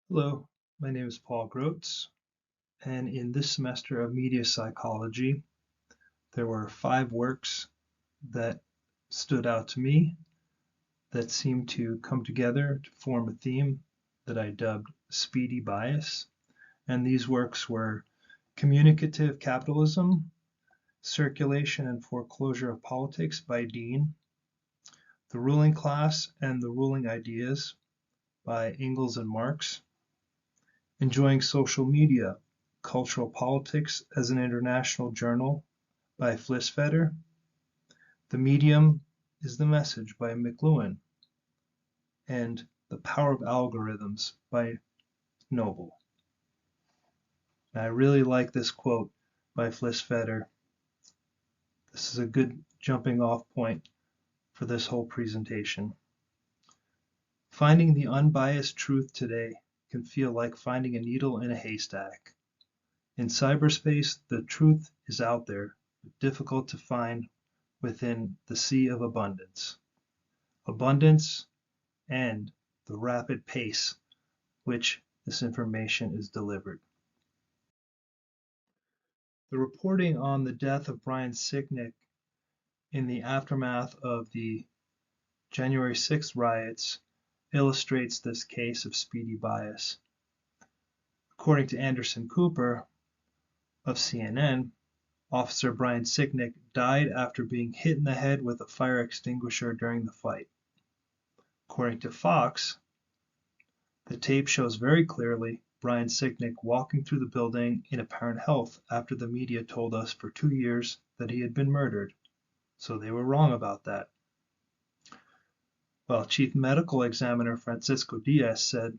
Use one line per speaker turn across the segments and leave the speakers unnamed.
Hello, my name is Paul Grocz, and in this semester of media psychology, there were 5 works that stood out to me that seemed to come together to form a theme that I dubbed Speedy Bias. And these works were Communicative Capitalism, Circulation and Foreclosure of Politics by Dean, The Ruling Class and the Ruling Ideas by Engels and Marx, Enjoying Social Media, Cultural Politics as an International Journal by Flissfeder, The Medium is the Message by McLuhan, and The Power of Algorithms by Noble. And I really like this quote by Flissfeder. This is a good jumping off point for this whole presentation. Finding the unbiased truth today can feel like finding a needle in a haystack. In cyberspace, the truth is out there, but difficult to find within the sea of abundance. Abundance and the rapid pace which this information is delivered. The reporting on the death of Brian Sicknick in the aftermath of the January 6th riots illustrates this case of speedy bias. According to Anderson Cooper of CNN, Officer Brian Sicknick died after being hit in the head with a fire extinguisher during the fight. According to Fox, the tape shows very clearly Brian Sicknick walking through the building in apparent health after the media told us for 2 years that he had been murdered. So they were wrong about that. Well, Chief Medical Examiner Francisco Diaz said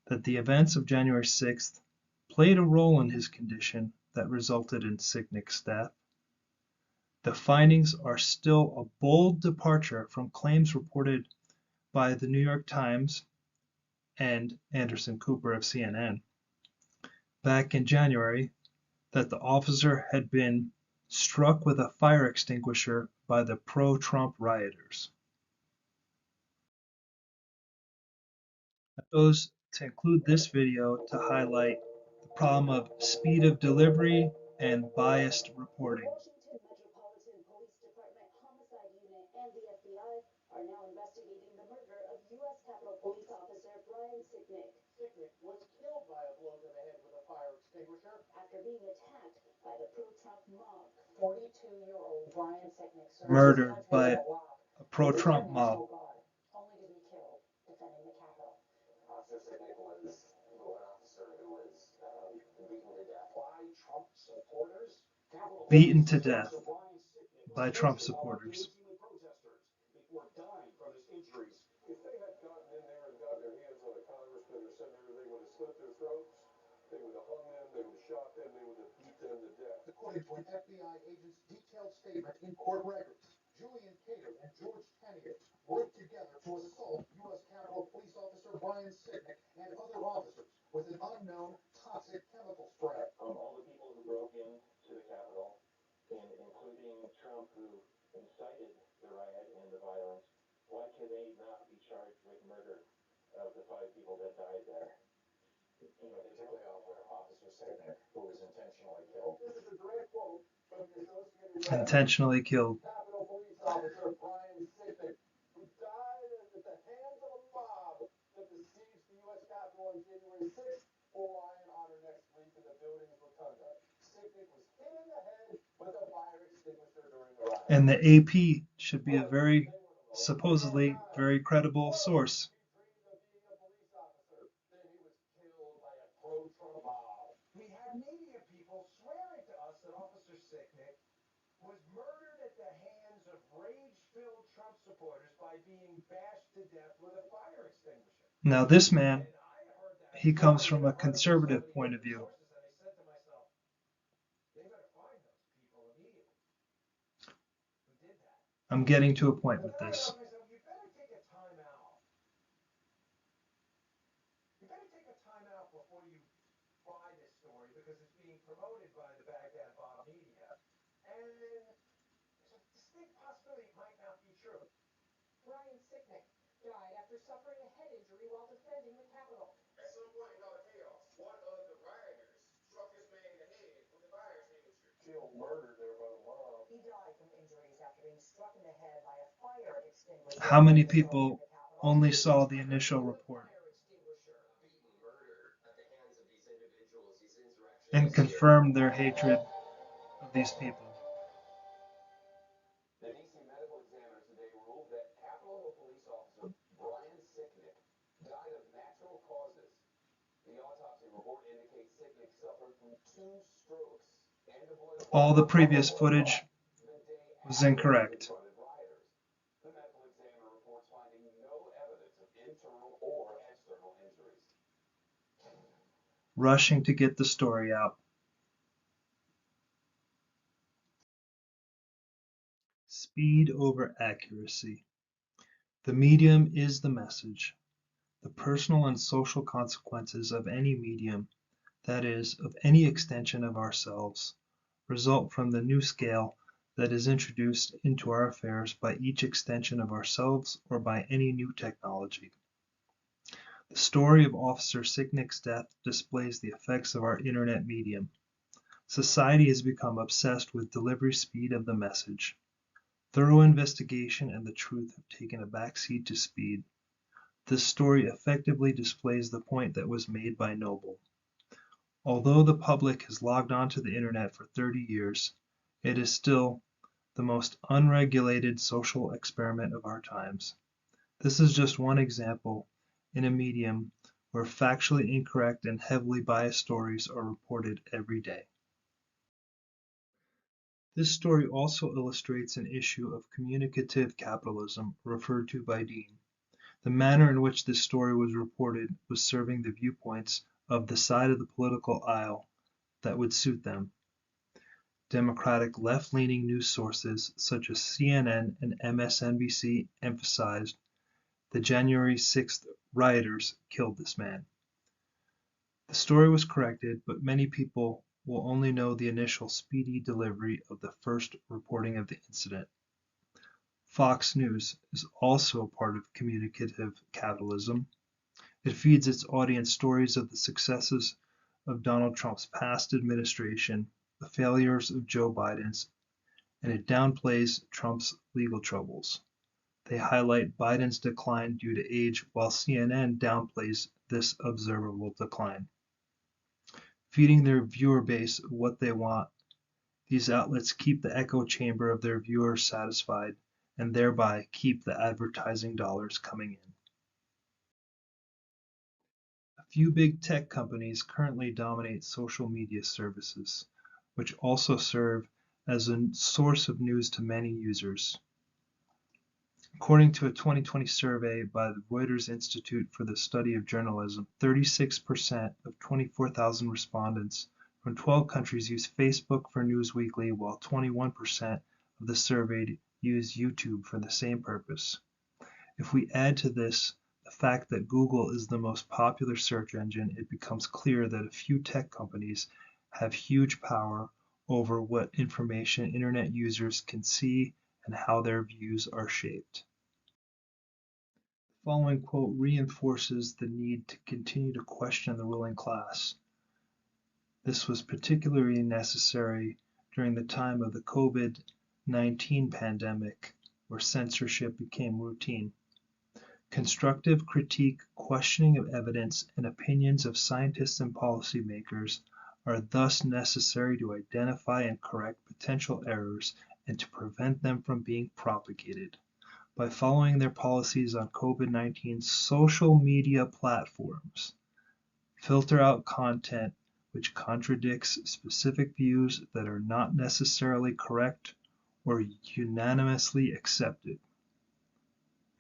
that the events of January 6th played a role in his condition that resulted in Sicknick's death. The findings are still a bold departure from claims reported by the New York Times and Anderson Cooper of CNN back in January that the officer had been struck with a fire extinguisher by the pro-Trump rioters. I chose to include this video to highlight the problem of speed of delivery and biased reporting.
Washington Metropolitan Police Department Homicide Unit and the FBI are now investigating the murder of U.S. Capitol Police Officer Brian Sicknick.
Sicknick was killed by a blow to the head with a fire extinguisher
After being attacked by the pro-Trump mob. 42-year-old Brian Sicknick
Murdered by a pro-Trump mob.
Only to be killed defending the Capitol.
Officer Sicknick was an officer who was beaten to death by Trump supporters.
Beaten to death by Trump supporters.
Protesters before dying from his injuries. If they had gotten in there and gotten their hands on a congressman or senator, they would have slit their throats. They would have hung them. They would have shot them. They would have beat them to death. According to an FBI agent's detailed statement in court records, Julian Cater and George Tanier worked together to assault U.S. Capitol Police Officer Brian Sicknick and other officers with an unknown toxic chemical spray.
All the people who broke into the Capitol, including Trump, who incited the riot and the violence, why can they not be charged with murder of the 5 people that died there?
Particularly Officer Sicknick, who was intentionally killed. This is a direct quote from the Associated Press.
Intentionally killed.
Capitol Police Officer Brian Sicknick, who died at the hands of a mob that besieged the U.S. Capitol on January 6th, will lie in honor next week in the building's rotunda. Sicknick was hit in the head with a fire extinguisher during the riot.
And the AP should be a very, supposedly, very credible source.
We had media people swearing to us that Officer Sicknick was murdered at the hands of rage-filled Trump supporters by being bashed to death with a fire extinguisher.
Now this man, he comes from a conservative point of view. I'm getting to a point with this.
Because it's being promoted by the Baghdad Bob media. And there's a distinct possibility it might not be true.
Brian Sicknick died after suffering a head injury while defending the Capitol.
At some point in
How many people only saw the initial report and confirmed their hatred of these people?
The DC Medical Examiner today ruled that Capitol Hill police officer Brian Sicknick died of natural causes. The autopsy report indicates Sicknick suffered from 2 strokes and a blood
All the previous footage was incorrect.
The medical examiner reports finding no evidence of internal or external injuries.
Rushing to get the story out. Speed over accuracy. The medium is the message. The personal and social consequences of any medium, that is, of any extension of ourselves, result from the new scale that is introduced into our affairs by each extension of ourselves or by any new technology. The story of Officer Sicknick's death displays the effects of our internet medium. Society has become obsessed with delivery speed of the message. Thorough investigation and the truth have taken a backseat to speed. This story effectively displays the point that was made by Noble. Although the public has logged onto the internet for 30 years, it is still the most unregulated social experiment of our times. This is just one example in a medium where factually incorrect and heavily biased stories are reported every day. This story also illustrates an issue of communicative capitalism referred to by Dean. The manner in which this story was reported was serving the viewpoints of the side of the political aisle that would suit them. Democratic left-leaning news sources such as CNN and MSNBC emphasized the January 6th rioters killed this man. The story was corrected, but many people will only know the initial speedy delivery of the first reporting of the incident. Fox News is also a part of communicative capitalism. It feeds its audience stories of the successes of Donald Trump's past administration, the failures of Joe Biden's, and it downplays Trump's legal troubles. They highlight Biden's decline due to age, while CNN downplays this observable decline. Feeding their viewer base what they want, these outlets keep the echo chamber of their viewers satisfied and thereby keep the advertising dollars coming in. A few big tech companies currently dominate social media services, which also serve as a source of news to many users. According to a 2020 survey by the Reuters Institute for the Study of Journalism, 36% of 24,000 respondents from 12 countries use Facebook for news weekly, while 21% of the surveyed use YouTube for the same purpose. If we add to this the fact that Google is the most popular search engine, it becomes clear that a few tech companies have huge power over what information internet users can see and how their views are shaped. The following quote reinforces the need to continue to question the ruling class. This was particularly necessary during the time of the COVID-19 pandemic, where censorship became routine. Constructive critique, questioning of evidence, and opinions of scientists and policymakers are thus necessary to identify and correct potential errors and to prevent them from being propagated. By following their policies on COVID-19, social media platforms filter out content which contradicts specific views that are not necessarily correct or unanimously accepted.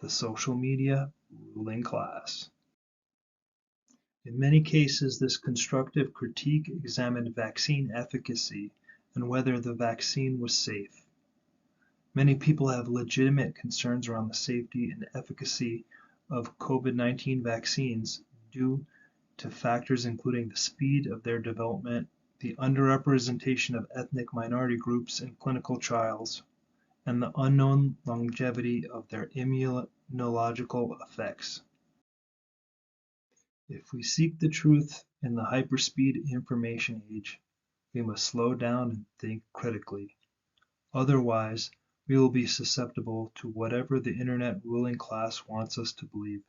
The social media ruling class. In many cases, this constructive critique examined vaccine efficacy and whether the vaccine was safe. Many people have legitimate concerns around the safety and efficacy of COVID-19 vaccines due to factors including the speed of their development, the underrepresentation of ethnic minority groups in clinical trials, and the unknown longevity of their immunological effects. If we seek the truth in the hyperspeed information age, we must slow down and think critically. Otherwise, we will be susceptible to whatever the internet ruling class wants us to believe.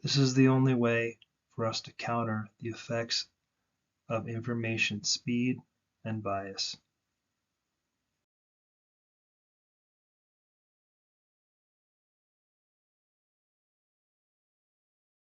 This is the only way for us to counter the effects of information speed and bias.